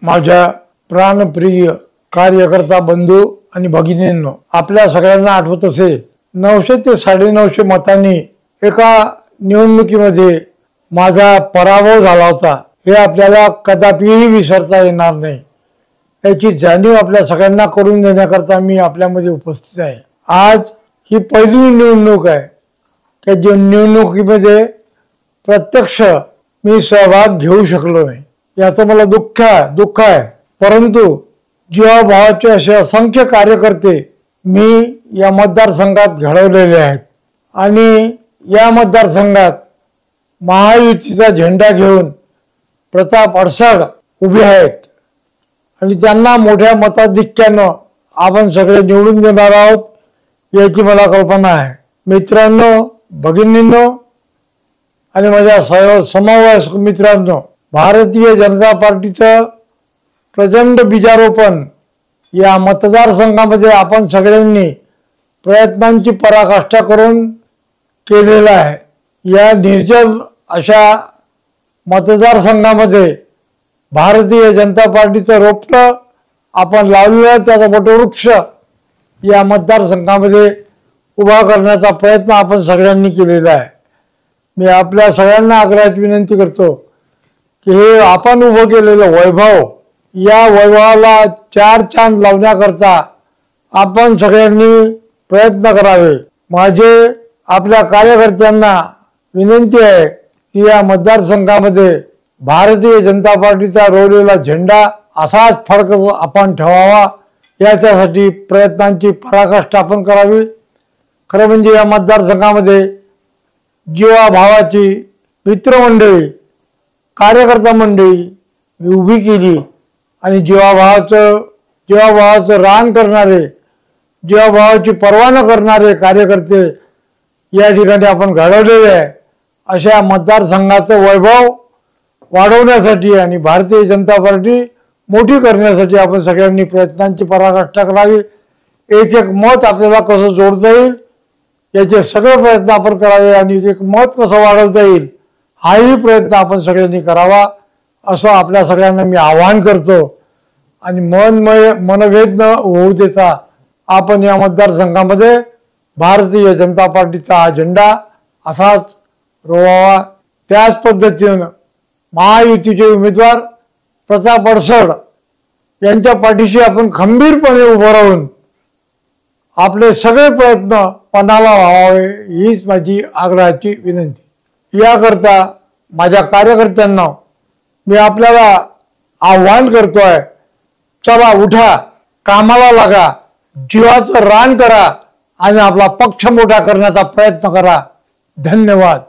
माझ्या प्राणप्रिय कार्यकर्ता बंधू आणि भगिनींनो, आपल्या सगळ्यांना आठवत असेल 900 ते 950 मतांनी एका निवडणुकीमध्ये माझा पराभव झाला होता। हे आपल्याला कदापिही विसरता येणार नाही। याची जाणीव आपल्या सगळ्यांना करून देण्याकरता मी आपल्यामध्ये उपस्थित आहे। आज ही पहिली निवडणूक आहे की जी निवडणुकीमध्ये प्रत्यक्ष मी सहभाग घेऊ शकलो नाही। याचं मला दुःख आहे, परंतु जीवाभावाचे असे असंख्य कार्यकर्ते मी या मतदारसंघात घडवलेले आहेत आणि या मतदारसंघात महायुतीचा झेंडा घेऊन प्रताप अडसड उभे आहेत आणि त्यांना मोठ्या मताधिक्यानं आपण सगळे निवडून देणार आहोत याची मला कल्पना आहे। मित्रांनो, भगिनींनो आणि माझ्या समवयस्क मित्रांनो, भारतीय जनता पार्टीचं प्रचंड बीजारोपण या मतदारसंघामध्ये आपण सगळ्यांनी प्रयत्नांची पराकाष्ठा करून केलेला आहे। या निर्जल अशा मतदारसंघामध्ये भारतीय जनता पार्टीचं रोपटं आपण लावलेलं त्याचा वटवृक्ष या मतदारसंघामध्ये उभा करण्याचा प्रयत्न आपण सगळ्यांनी केलेला आहे। मी आपल्या सगळ्यांना आग्रहाची विनंती करतो की हे आपण उभं केलेलं वैभव, या वैभवाला चार चांद लावण्याकरता आपण सगळ्यांनी प्रयत्न करावे। माझे आपल्या कार्यकर्त्यांना विनंती आहे की या मतदारसंघामध्ये भारतीय जनता पार्टीचा रोवलेला झेंडा असाच फडकत आपण ठेवावा, याच्यासाठी प्रयत्नांची पराकाष्ठा आपण करावी। खरं म्हणजे या मतदारसंघामध्ये जीवाभावाची मित्रमंडळी, कार्यकर्ता मंडळी मी उभी केली आणि जीवाभावाचं रान करणारे, जीवाभावाची पर्वा न करणारे कार्यकर्ते या ठिकाणी आपण घडवलेले आहे। अशा मतदारसंघाचं वैभव वाढवण्यासाठी आणि भारतीय जनता पार्टी मोठी करण्यासाठी आपण सगळ्यांनी प्रयत्नांची पराकाष्ठा करावी। एक एक मत आपल्याला कसं जोडता येईल याचे सगळे प्रयत्न आपण करावे आणि एक मत कसं वाढवता येईल हाही प्रयत्न आपण सगळ्यांनी करावा, असं आपल्या सगळ्यांना मी आवाहन करतो। आणि मनभेद न होऊ देता आपण या मतदारसंघामध्ये भारतीय जनता पार्टीचा हा झेंडा असाच रोवावा। त्याच पद्धतीनं महायुतीचे उमेदवार प्रताप अडसड यांच्या पाठीशी आपण खंबीरपणे उभं राहून आपले सगळे प्रयत्न पणाला लावावे हीच माझी आग्रहाची विनंती। याकरता माझ्या कार्यकर्त्यांना मी आपल्याला आव्हान करतोय, चला उठा, कामाला लागा, जीवाचं रान करा आणि आपला पक्ष मोठा करण्याचा प्रयत्न करा। धन्यवाद।